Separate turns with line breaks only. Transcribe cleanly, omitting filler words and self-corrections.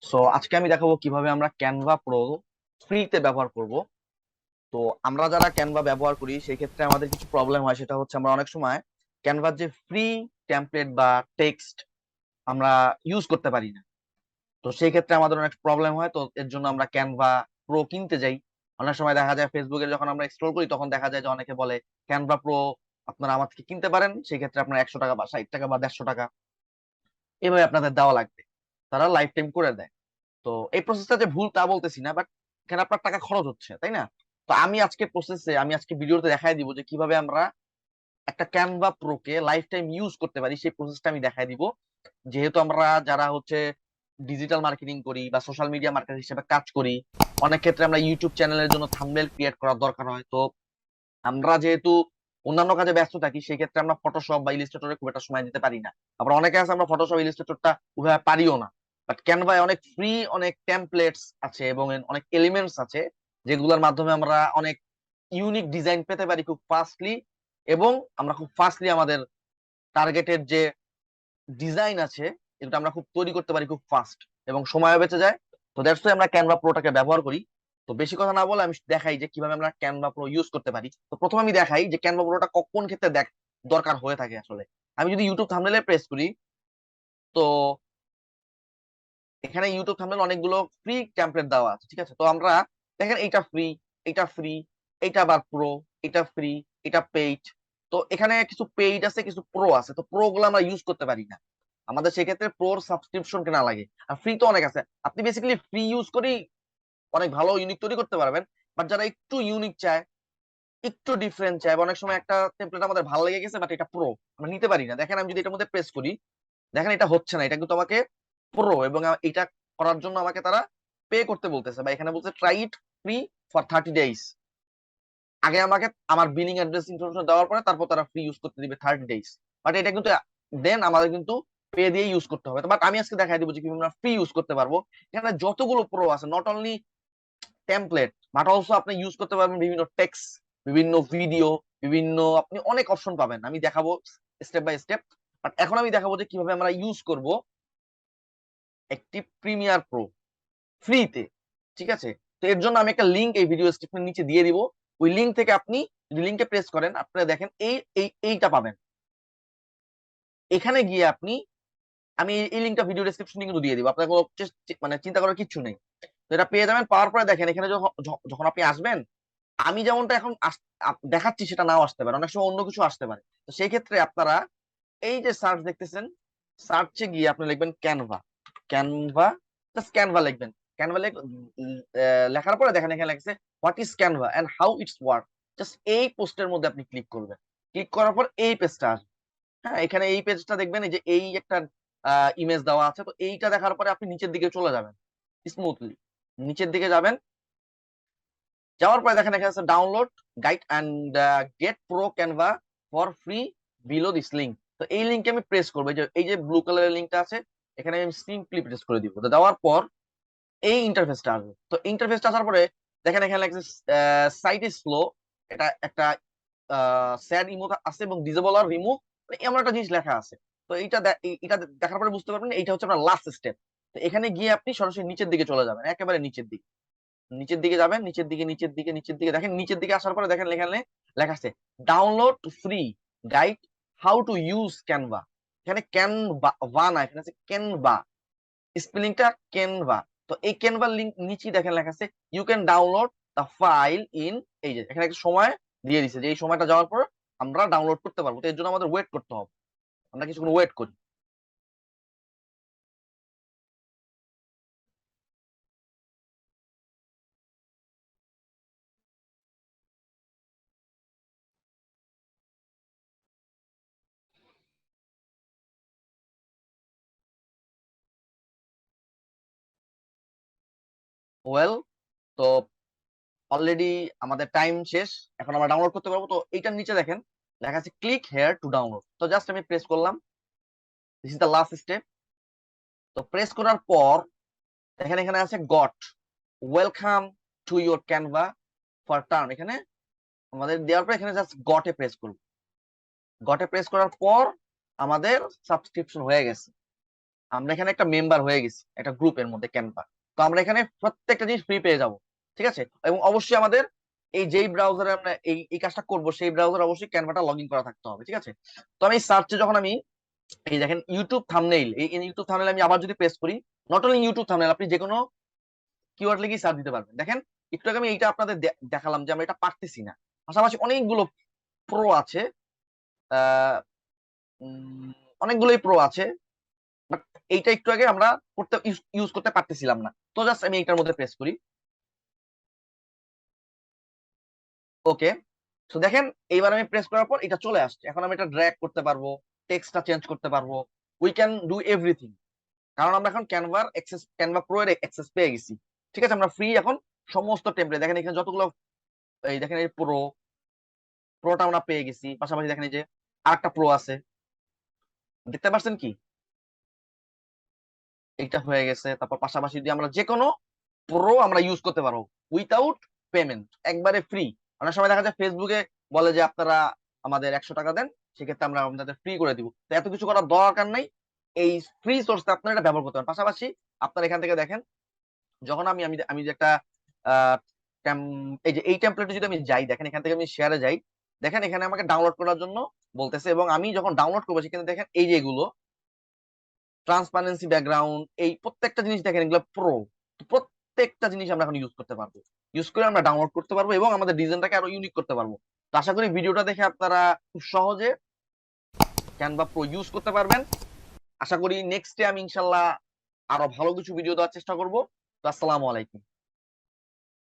So আজকে আমি দেখাবো কিভাবে আমরা ক্যানভা প্রো ফ্রিতে ব্যবহার করব। তো আমরা যারা ক্যানভা ব্যবহার করি সেই ক্ষেত্রে আমাদের কিছু প্রবলেম হয়, সেটা হচ্ছে আমরা অনেক সময় ক্যানভার যে ফ্রি টেমপ্লেট বা টেক্সট আমরা ইউজ করতে পারি না। তো সেই ক্ষেত্রে আমাদের অনেক প্রবলেম হয়, তো এর জন্য আমরা ক্যানভা প্রো কিনতে যাই। অনেক সময় দেখা যায় ফেসবুকে যখন আমরা স্ক্রল করি তখন দেখা যায় যে অনেকে বলে ক্যানভা প্রো আপনারা আমার থেকে কিনতে পারেন, সেই ক্ষেত্রে আপনার 100 টাকা বা 60 টাকা বা 150 টাকা এভাবে আপনাদের দেওয়া লাগবে, তারা লাইফ টাইম করে দেয়। তো এই প্রসেসটা যে ভুল তা বলতেছি না, বাট এখানে আপনার টাকা খরচ হচ্ছে, তাই না? তো আমি আজকে ভিডিওতে দেখাই দিব যে কিভাবে আমরা একটা ক্যানভা প্রো কে লাইফ টাইম ইউজ করতে পারি, সেই প্রসেসটা আমি দেখাই দিব। যেহেতু আমরা যারা হচ্ছে ডিজিটাল মার্কেটিং করি বা সোশ্যাল মিডিয়া মার্কেটার হিসেবে কাজ করি, অনেক ক্ষেত্রে আমরা ইউটিউব চ্যানেলের জন্য থাম্বনেল ক্রিয়েট করার দরকার হয়। তো আমরা যেহেতু অন্যান্য কাজে ব্যস্ত থাকি, সেই ক্ষেত্রে আমরা ফটোশপ বা ইলিস্ট্রেটরে খুব একটা সময় দিতে পারি না। আবার অনেকে আছে আমরা ফটোশপ ইলিস্ট্রেটরটা ওইভাবে পারিও না। বাট ক্যানভায় অনেক ফ্রি অনেক টেমপ্লেটস আছে এবং অনেক এলিমেন্টস আছে যেগুলোর মাধ্যমে আমরা অনেক ইউনিক ডিজাইন পেতে পারি খুব ফাস্টলি, এবং আমরা খুব ফাস্টলি আমাদের টার্গেটের যে ডিজাইন আছে এটা আমরা খুব তৈরি করতে পারি খুব ফাস্ট, এবং সময়ও বেঁচে যায়। তো দ্যাটস ওয়াই আমরা ক্যানভা প্রোটাকে ব্যবহার করি। তো বেশি কথা না বলে আমি দেখাই যে কিভাবে আমরা ক্যানভা প্রো ইউজ করতে পারি। তো প্রথমে আমি দেখাই যে ক্যানভা প্রোটা কোন ক্ষেত্রে দরকার হয়ে থাকে আসলে। আমি যদি ইউটিউব থাম্বনেলে প্রেস করি, তো এখানে ইউটিউব থাম্বনেল অনেকগুলো ফ্রি টেমপ্লেট দেওয়া আছে, ঠিক আছে? তো আমরা দেখেন এইটা ফ্রি, এইটা ফ্রি, এইটা আবার প্রো, এটা ফ্রি, এটা পেইড। তো এখানে কিছু পেইড আছে, কিছু প্রো আছে। তো প্রো গুলো আমরা ইউজ করতে পারি না, আমাদের সেক্ষেত্রে প্রোর সাবস্ক্রিপশন কেনা লাগে। আর ফ্রি তো অনেক আছে, আপনি বেসিক্যালি ফ্রি ইউজ করি অনেক ভালো ইউনিক তৈরি করতে পারবেন। বাট যারা একটু ইউনিক চায়, একটু ডিফারেন্ট চায়, বা অনেক সময় একটা টেমপ্লেট আমাদের ভালো লেগে গেছে বাট এটা প্রো আমরা নিতে পারি না। দেখেন আমি যদি এটার মধ্যে প্রেস করি, দেখেন এটা হচ্ছে না, এটা কিন্তু আমাকে প্রো, এবং এটা করার জন্য আমাকে তারা পে করতে বলতেছে, বা এখানে বলছে try it free for 30 days. আগে আমাকে আমার বিলিং অ্যাড্রেস ইনফরমেশন দেওয়ার পরে তারপর তারা ফ্রি ইউজ করতে দিবে 30 ডেজ। বাট এটা কিন্তু দেন আমাদের কিন্তু পে দিয়ে ইউজ করতে হবে। বাট আমি আজকে দেখাই দিব যে কিভাবে আমরা ফ্রি ইউজ করতে পারবো। এখানে যতগুলো প্রো আছে, not only template but also আপনি ইউজ করতে পারবেন বিভিন্ন টেক্সট, বিভিন্ন ভিডিও, বিভিন্ন আপনি অনেক অপশন পাবেন। আমি দেখাবো স্টেপ বাই স্টেপ। বাট এখন আমি দেখাবো যে কিভাবে আমরা ইউজ করব একটি প্রিমিয়ার প্রো ফ্রিতে, ঠিক আছে? তো এর জন্য আমি একটা লিংক এই ভিডিও স্ক্রিপ্টের নিচে দিয়ে দিব। ওই লিংক থেকে আপনি যদি লিংকে প্রেস করেন, আপনারা দেখেন এইটা পাবেন। এখানে গিয়ে আপনি, আমি এই লিংকটা ভিডিও ডেসক্রিপশনে কিন্তু দিয়ে দিব, আপনার কোনো মানে চিন্তা করার কিছু নেই। তো এটা পেয়ে যাবেন। পাওয়ার পরে দেখেন এখানে যখন যখন আপনি আসবেন, আমি যেমনটা এখন দেখাচ্ছি সেটা নাও আসতে পারে, অনেক সময় অন্য কিছু আসতে পারে। তো সেই ক্ষেত্রে আপনারা এই যে সার্চ দেখতেছেন, সার্চে গিয়ে আপনি লিখবেন ক্যানভা। ক্যানভা, জাস্ট ক্যানভা লিখবেন। ক্যানভা লেখার পরে দেখেন এখানে লেখছে what is Canva and how it's work. Just এই পোস্টের মধ্যে আপনি ক্লিক করবেন। ক্লিক করার পর এই পেজটা আসবে। হ্যাঁ, এখানে এই পেজটা দেখবেন, এই যে এই একটা ইমেজ দেওয়া আছে। তো এইটা দেখার পরে আপনি নিচের দিকে চলে যাবেন স্মুথলি, নিচের দিকে যাবেন। যাওয়ার পরে দেখেন এখানে আছে download guide and get pro Canva for free below this link. তো এই লিঙ্কে আমি প্রেস করবো, এই যে ব্লু কালারের লিঙ্কটা আছে, এখানে আমি সিম্পলি প্রেস করে দিব। তো দেওয়ার পর এই ইন্টারফেসটা আসবে। তো ইন্টারফেসটা আসার পরে দেখেন এখানে লাগছে সাইট ইজ স্লো। এটা একটা স্যাড ইমো আছে এবং ডিসেবল আর রিমুভ এমন একটা জিনিস লেখা আছে। তো এটা দেখার পরে বুঝতে পারবেন এইটা হচ্ছে আপনার লাস্ট স্টেপ। তো এখানে গিয়ে আপনি সরাসরি নিচের দিকে চলে যাবেন, একেবারে নিচের দিকে। নিচের দিকে যাবেন, নিচের দিকে নিচের দিকে নিচের দিকে দেখেন, নিচের দিকে আসার পরে দেখেন এখানে লেখা আছে download free guide how to use Canva. এখানে ক্যানভা না, এখানে আছে ক্যানভা, স্পেলিংটা ক্যানভা। তো এই ক্যানভা লিংক নিচে দেখেন লেখা আছে you can download the file in, এই যে এখানে একটা সময় দিয়ে দিছে যে এই সময়টা যাওয়ার পর আমরা ডাউনলোড করতে পারবো। তো এর জন্য আমাদের ওয়েট করতে হবে, আমরা কিছুক্ষণ ওয়েট করি। ওয়েল, তো অলরেডি আমাদের টাইম শেষ, এখন আমরা ডাউনলোড করতে পারবো। তো এইটার নিচে দেখেন লেখা আছে ক্লিক হেয়ার টু ডাউনলোড। তো জাস্ট আমি প্রেস করলাম, this is the last step. তো প্রেস করার পর দেখেন এখানে আছে goat welcome to your Canva for term. এখানে আমাদের দেওয়ার পর এখানে জাস্ট গটে প্রেস করবো। গটে প্রেস করার পর আমাদের সাবস্ক্রিপশন হয়ে গেছে। আমরা এখানে একটা মেম্বার হয়ে গেছি একটা গ্রুপের মধ্যে ক্যানভা। তো আমরা এখানে প্রত্যেকটা জিনিস ফ্রি পেয়ে যাব, ঠিক আছে। এবং অবশ্যই আমাদের এই যেই ব্রাউজারে আমরা এই এই কাজটা করবো সেই ব্রাউজারে অবশ্যই ক্যানভাটা লগ ইন করা থাকতে হবে, ঠিক আছে। তো আমি সার্চে যখন আমি এই দেখেন ইউটিউব থাম্বনেইল, এই ইউটিউব থাম্বনেইল আমি আবার যদি প্রেস করি, নট অনলি ইউটিউব থাম্বনেইল, আপনি যে কোনো কিওয়ার্ড লিখে সার্চ দিতে পারবেন। দেখেন একটু আগে আমি এইটা আপনাদের দেখালাম যে আমরা এটা পারতেছি না। পাশাপাশি অনেকগুলো প্রো আছে, আহ অনেকগুলোই প্রো আছে, বাট এইটা একটু আগে আমরা করতে ইউজ করতে পারতেছিলাম না। তো জাস্ট আমি এইটার মধ্যে প্রেস করি, ওকে। তো দেখেন এইবার আমি প্রেস করার পর এটা চলে আসছে। এখন আমি এটা ড্র্যাগ করতে পারবো, টেক্সটটা চেঞ্জ করতে পারবো, উই ক্যান ডু এভরিথিং। কারণ আমরা এখন ক্যানভার অ্যাক্সেস, ক্যানভা প্রো এর অ্যাক্সেস পেয়ে গেছি, ঠিক আছে। আমরা ফ্রি এখন সমস্ত টেমপ্লেট, দেখেন এখানে যতগুলো, এই দেখেন এই প্রোটা আমরা পেয়ে গেছি। পাশাপাশি দেখেন এই যে আরেকটা প্রো আছে, দেখতে পাচ্ছেন কি, এইটা হয়ে গেছে। তারপর পাশাপাশি দিয়ে আমরা যে কোনো প্রো আমরা ইউজ করতে পারবো উইথাউট পেমেন্ট, একবারে ফ্রি। অনেক সময় দেখা যায় ফেসবুকে বলে যে আপনারা আমাদের 100 টাকা দেন, সেক্ষেত্রে আমরা আপনাদের ফ্রি করে দিব। তো এত কিছু করার দরকার নাই, এই ফ্রি সোর্সটা আপনারা এটা ব্যবহার করতে পারেন। পাশাপাশি আপনারা এখান থেকে দেখেন, যখন আমি আমি আমি যে একটা আহ, এই যে এই টেমপ্লেটে যদি আমি যাই, দেখেন এখান থেকে আমি শেয়ারে যাই, দেখেন এখানে আমাকে ডাউনলোড করার জন্য বলতেছে। এবং আমি যখন ডাউনলোড করবো সেখানে দেখেন এই যে এগুলো ট্রান্সপারেন্সি ব্যাকগ্রাউন্ড, এই প্রত্যেকটা জিনিস দেখেন এগুলো প্রো। প্রত্যেকটা জিনিস আমরা এখন ইউজ করতে পারবো, ইউজ করে আমরা ডাউনলোড করতে পারবো এবং আমাদের ডিজাইনটাকে আরো ইউনিক করতে পারবো। তো আশা করি ভিডিওটা দেখে আপনারা খুব সহজে ক্যানভা প্রো ইউজ করতে পারবেন। আশা করি নেক্সটে আমি ইনশাল্লাহ আরো ভালো কিছু ভিডিও দেওয়ার চেষ্টা করবো। তো আসসালামু আলাইকুম।